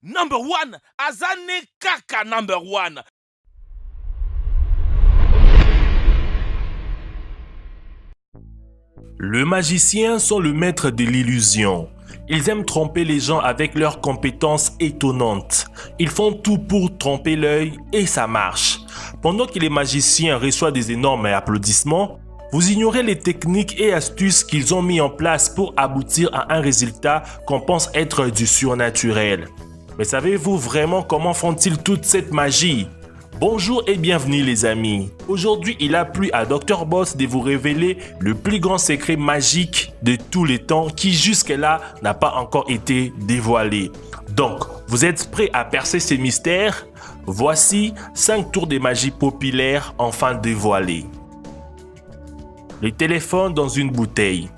Number one, Azane Kaka number one. Les magiciens sont le maître de l'illusion. Ils aiment tromper les gens avec leurs compétences étonnantes. Ils font tout pour tromper l'œil et ça marche. Pendant que les magiciens reçoivent des énormes applaudissements, vous ignorez les techniques et astuces qu'ils ont mis en place pour aboutir à un résultat qu'on pense être du surnaturel. Mais savez-vous vraiment comment font-ils toute cette magie? Bonjour et bienvenue les amis. Aujourd'hui, il a plu à Dr Boss de vous révéler le plus grand secret magique de tous les temps qui jusque-là n'a pas encore été dévoilé. Donc, vous êtes prêts à percer ces mystères? Voici 5 tours de magie populaires enfin dévoilés. Le téléphone dans une bouteille.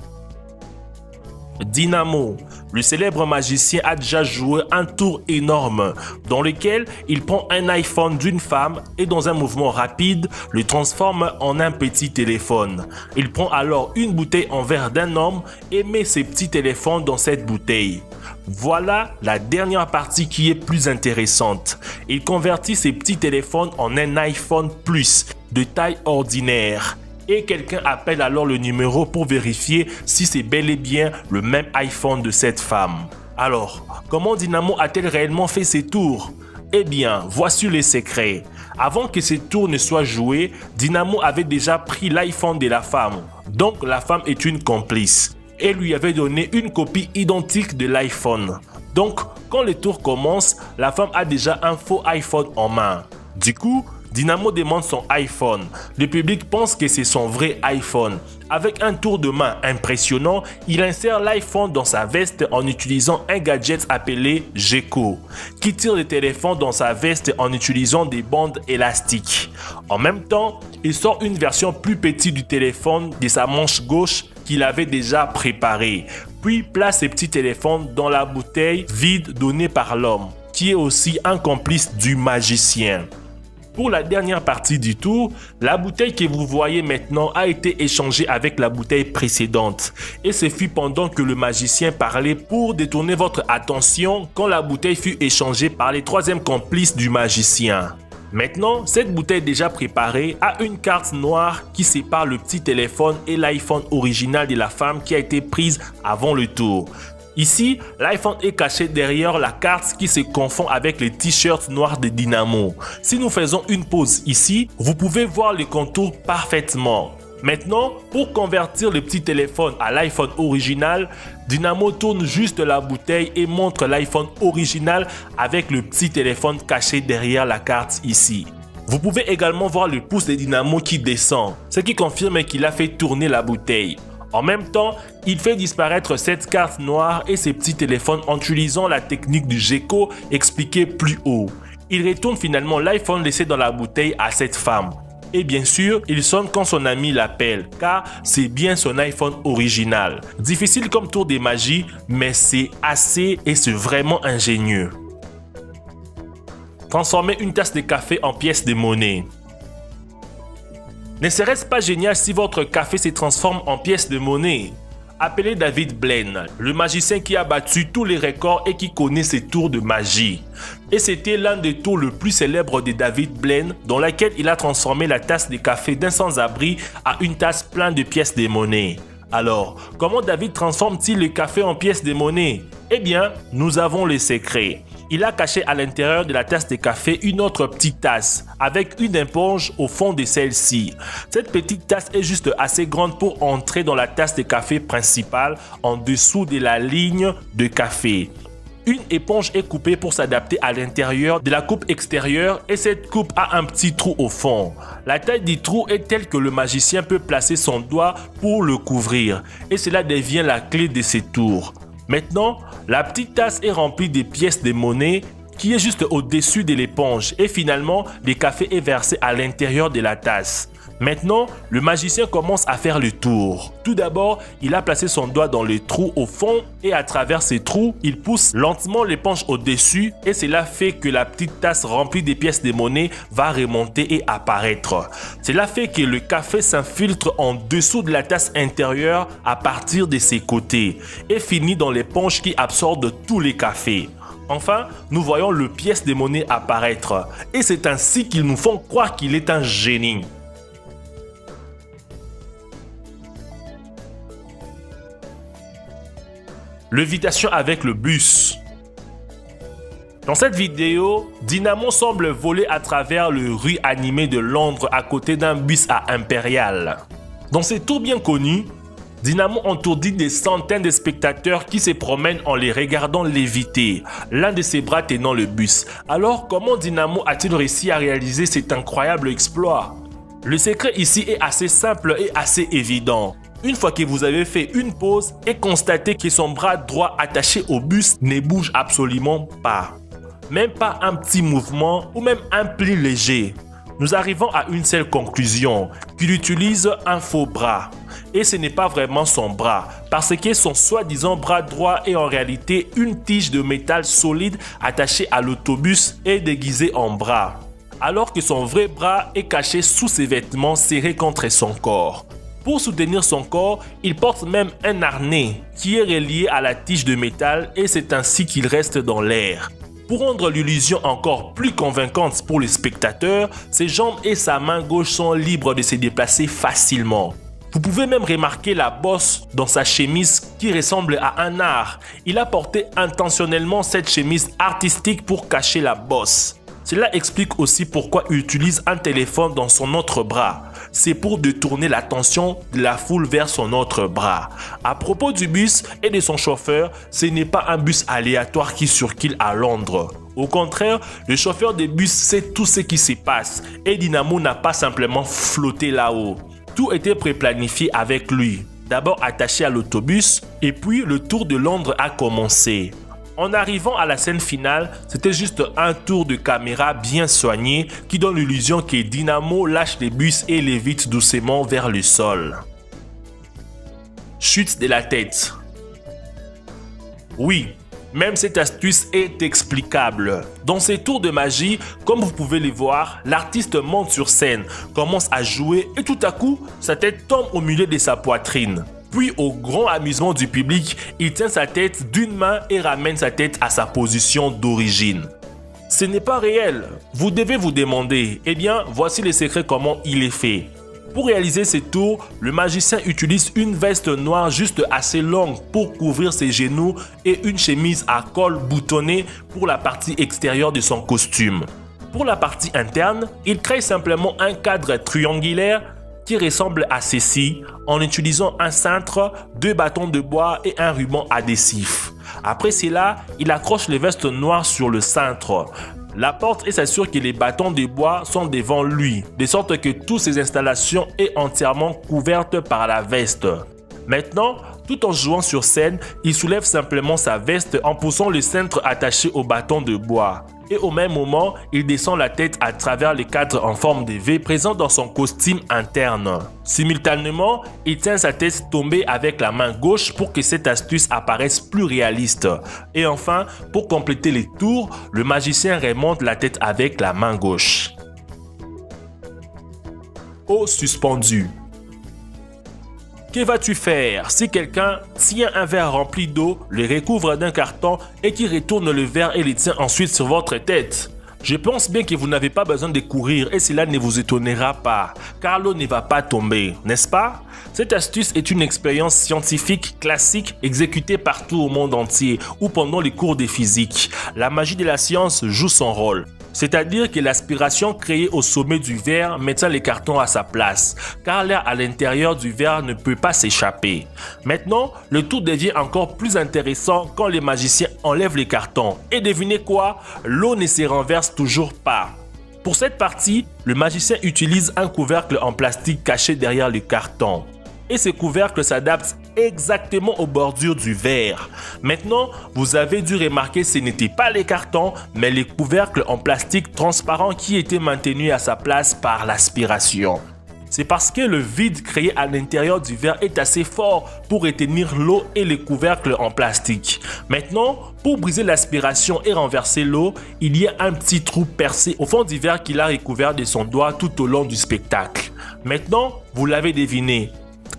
Dynamo, le célèbre magicien a déjà joué un tour énorme dans lequel il prend un iPhone d'une femme et dans un mouvement rapide le transforme en un petit téléphone. Il prend alors une bouteille en verre d'un homme et met ses petits téléphones dans cette bouteille. Voilà la dernière partie qui est plus intéressante. Il convertit ses petits téléphones en un iPhone Plus de taille ordinaire. Et quelqu'un appelle alors le numéro pour vérifier si c'est bel et bien le même iPhone de cette femme. Alors, comment Dynamo a-t-elle réellement fait ses tours? Eh bien, voici les secrets. Avant que ces tours ne soient joués, Dynamo avait déjà pris l'iPhone de la femme. Donc la femme est une complice. Et lui avait donné une copie identique de l'iPhone. Donc, quand les tours commencent, la femme a déjà un faux iPhone en main. Du coup, Dynamo demande son iPhone. Le public pense que c'est son vrai iPhone. Avec un tour de main impressionnant, il insère l'iPhone dans sa veste en utilisant un gadget appelé Gecko, qui tire le téléphone dans sa veste en utilisant des bandes élastiques. En même temps, il sort une version plus petite du téléphone de sa manche gauche qu'il avait déjà préparée, puis place ses petits téléphones dans la bouteille vide donnée par l'homme, qui est aussi un complice du magicien. Pour la dernière partie du tour, la bouteille que vous voyez maintenant a été échangée avec la bouteille précédente. Et ce fut pendant que le magicien parlait pour détourner votre attention quand la bouteille fut échangée par les troisième complices du magicien. Maintenant, cette bouteille déjà préparée a une carte noire qui sépare le petit téléphone et l'iPhone original de la femme qui a été prise avant le tour. Ici, l'iPhone est caché derrière la carte qui se confond avec les t-shirts noirs de Dynamo. Si nous faisons une pause ici, vous pouvez voir les contours parfaitement. Maintenant, pour convertir le petit téléphone à l'iPhone original, Dynamo tourne juste la bouteille et montre l'iPhone original avec le petit téléphone caché derrière la carte ici. Vous pouvez également voir le pouce de Dynamo qui descend, ce qui confirme qu'il a fait tourner la bouteille. En même temps, il fait disparaître cette carte noire et ses petits téléphones en utilisant la technique du Gecko expliquée plus haut. Il retourne finalement l'iPhone laissé dans la bouteille à cette femme. Et bien sûr, il sonne quand son ami l'appelle, car c'est bien son iPhone original. Difficile comme tour de magie, mais c'est assez et c'est vraiment ingénieux. Transformer une tasse de café en pièce de monnaie. Ne serait-ce pas génial si votre café se transforme en pièce de monnaie? Appelez David Blaine, le magicien qui a battu tous les records et qui connaît ses tours de magie. Et c'était l'un des tours le plus célèbres de David Blaine, dans laquelle il a transformé la tasse de café d'un sans-abri à une tasse pleine de pièces de monnaie. Alors, comment David transforme-t-il le café en pièce de monnaie? Eh bien, nous avons le secret. Il a caché à l'intérieur de la tasse de café une autre petite tasse avec une éponge au fond de celle-ci. Cette petite tasse est juste assez grande pour entrer dans la tasse de café principale en dessous de la ligne de café. Une éponge est coupée pour s'adapter à l'intérieur de la coupe extérieure et cette coupe a un petit trou au fond. La taille du trou est telle que le magicien peut placer son doigt pour le couvrir et cela devient la clé de ses tours. Maintenant, la petite tasse est remplie de pièces de monnaie qui est juste au-dessus de l'éponge et finalement, le café est versé à l'intérieur de la tasse. Maintenant, le magicien commence à faire le tour. Tout d'abord, il a placé son doigt dans le trou au fond et à travers ces trous, il pousse lentement l'éponge au-dessus et cela fait que la petite tasse remplie de pièces de monnaie va remonter et apparaître. Cela fait que le café s'infiltre en dessous de la tasse intérieure à partir de ses côtés et finit dans l'éponge qui absorbe tous les cafés. Enfin, nous voyons le pièce de monnaie apparaître et c'est ainsi qu'ils nous font croire qu'il est un génie. Lévitation avec le bus. Dans cette vidéo, Dynamo semble voler à travers les rues animées de Londres à côté d'un bus à Impérial. Dans ces tours bien connus, Dynamo entourdit des centaines de spectateurs qui se promènent en les regardant léviter, l'un de ses bras tenant le bus. Alors, comment Dynamo a-t-il réussi à réaliser cet incroyable exploit? Le secret ici est assez simple et assez évident. Une fois que vous avez fait une pause et constaté que son bras droit attaché au bus ne bouge absolument pas. Même pas un petit mouvement ou même un pli léger. Nous arrivons à une seule conclusion, qu'il utilise un faux bras. Et ce n'est pas vraiment son bras, parce que son soi-disant bras droit est en réalité une tige de métal solide attachée à l'autobus et déguisée en bras. Alors que son vrai bras est caché sous ses vêtements serrés contre son corps. Pour soutenir son corps, il porte même un harnais qui est relié à la tige de métal et c'est ainsi qu'il reste dans l'air. Pour rendre l'illusion encore plus convaincante pour les spectateurs, ses jambes et sa main gauche sont libres de se déplacer facilement. Vous pouvez même remarquer la bosse dans sa chemise qui ressemble à un art. Il a porté intentionnellement cette chemise artistique pour cacher la bosse. Cela explique aussi pourquoi il utilise un téléphone dans son autre bras. C'est pour détourner l'attention de la foule vers son autre bras. À propos du bus et de son chauffeur, ce n'est pas un bus aléatoire qui circule à Londres. Au contraire, le chauffeur des bus sait tout ce qui se passe et Dynamo n'a pas simplement flotté là-haut. Tout était préplanifié avec lui. D'abord attaché à l'autobus et puis le tour de Londres a commencé. En arrivant à la scène finale, c'était juste un tour de caméra bien soigné qui donne l'illusion que Dynamo lâche les bus et l'évite doucement vers le sol. Chute de la tête. Oui, même cette astuce est explicable. Dans ces tours de magie, comme vous pouvez les voir, l'artiste monte sur scène, commence à jouer et tout à coup, sa tête tombe au milieu de sa poitrine. Puis, au grand amusement du public, il tient sa tête d'une main et ramène sa tête à sa position d'origine. Ce n'est pas réel. Vous devez vous demander, eh bien, voici le secret comment il est fait. Pour réaliser ces tours, le magicien utilise une veste noire juste assez longue pour couvrir ses genoux et une chemise à col boutonné pour la partie extérieure de son costume. Pour la partie interne, il crée simplement un cadre triangulaire qui ressemble à ceci en utilisant un cintre, 2 bâtons de bois et un ruban adhésif. Après cela, il accroche les vestes noires sur le cintre. La porte et s'assure que les bâtons de bois sont devant lui, de sorte que toutes ces installations est entièrement couvertes par la veste. Maintenant, tout en jouant sur scène, il soulève simplement sa veste en poussant le cintre attaché au bâton de bois. Et au même moment, il descend la tête à travers les cadres en forme de V présents dans son costume interne. Simultanément, il tient sa tête tombée avec la main gauche pour que cette astuce apparaisse plus réaliste. Et enfin, pour compléter les tours, le magicien remonte la tête avec la main gauche. Eau suspendue. Que vas-tu faire si quelqu'un tient un verre rempli d'eau, le recouvre d'un carton et qui retourne le verre et le tient ensuite sur votre tête? Je pense bien que vous n'avez pas besoin de courir et cela ne vous étonnera pas, car l'eau ne va pas tomber, n'est-ce pas? Cette astuce est une expérience scientifique classique exécutée partout au monde entier ou pendant les cours de physique. La magie de la science joue son rôle. C'est-à-dire que l'aspiration créée au sommet du verre maintient les cartons à sa place, car l'air à l'intérieur du verre ne peut pas s'échapper. Maintenant, le tout devient encore plus intéressant quand les magiciens enlèvent les cartons. Et devinez quoi? L'eau ne se renverse toujours pas. Pour cette partie, le magicien utilise un couvercle en plastique caché derrière le carton. Et ce couvercle s'adapte exactement aux bordures du verre. Maintenant, vous avez dû remarquer que ce n'était pas les cartons, mais les couvercles en plastique transparent qui étaient maintenus à sa place par l'aspiration. C'est parce que le vide créé à l'intérieur du verre est assez fort pour retenir l'eau et les couvercles en plastique. Maintenant, pour briser l'aspiration et renverser l'eau, il y a un petit trou percé au fond du verre qu'il a recouvert de son doigt tout au long du spectacle. Maintenant, vous l'avez deviné.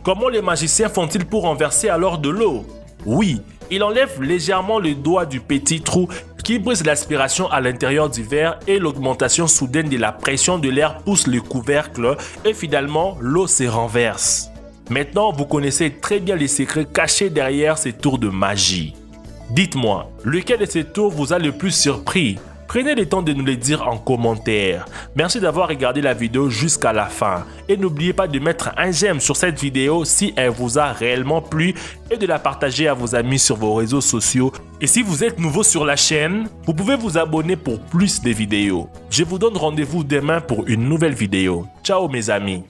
Comment les magiciens font-ils pour renverser alors de l'eau? Oui, ils enlèvent légèrement le doigt du petit trou qui brise l'aspiration à l'intérieur du verre et l'augmentation soudaine de la pression de l'air pousse le couvercle et finalement l'eau se renverse. Maintenant, vous connaissez très bien les secrets cachés derrière ces tours de magie. Dites-moi, lequel de ces tours vous a le plus surpris? Prenez le temps de nous le dire en commentaire. Merci d'avoir regardé la vidéo jusqu'à la fin. Et n'oubliez pas de mettre un j'aime sur cette vidéo si elle vous a réellement plu et de la partager à vos amis sur vos réseaux sociaux. Et si vous êtes nouveau sur la chaîne, vous pouvez vous abonner pour plus de vidéos. Je vous donne rendez-vous demain pour une nouvelle vidéo. Ciao mes amis.